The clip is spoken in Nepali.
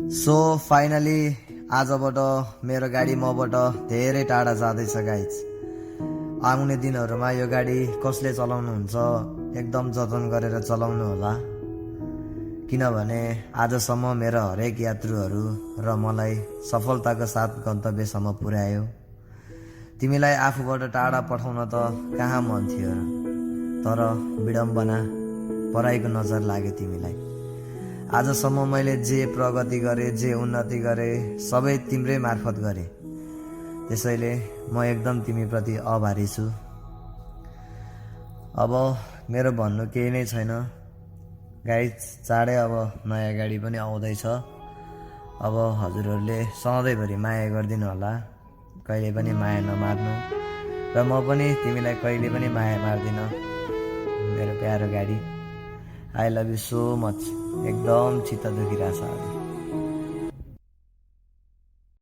सो फाइनली आजबाट मेरो गाडी मबाट धेरै टाढा जाँदैछ गाइज। आउने दिनहरूमा यो गाडी कसले चलाउनुहुन्छ एकदम जतन गरेर चलाउनु होला, किनभने आजसम्म मेरो हरेक यात्रुहरू र मलाई सफलताको साथ गन्तव्यसम्म पुर्यायो। तिमीलाई आफूबाट टाढा पठाउन त कहाँ मन थियो र, तर विडम्बना पराईको नजर लाग्यो तिमीलाई। आजसम्म मैले जे प्रगति गरेँ, जे उन्नति गरेँ, सबै तिम्रै मार्फत गरेँ। त्यसैले म एकदम तिमीप्रति आभारी छु। अब मेरो भन्नु केही नै छैन गाइज। चाँडै अब नयाँ गाडी पनि आउँदैछ। अब हजुरहरूले सधैँभरि माया गरिदिनु होला, कहिले पनि माया नमार्नु, र म पनि तिमीलाई कहिले पनि माया मार्दिन मेरो प्यारो गाडी। I love you so much. एकदम चित्त दुखिरहेछ।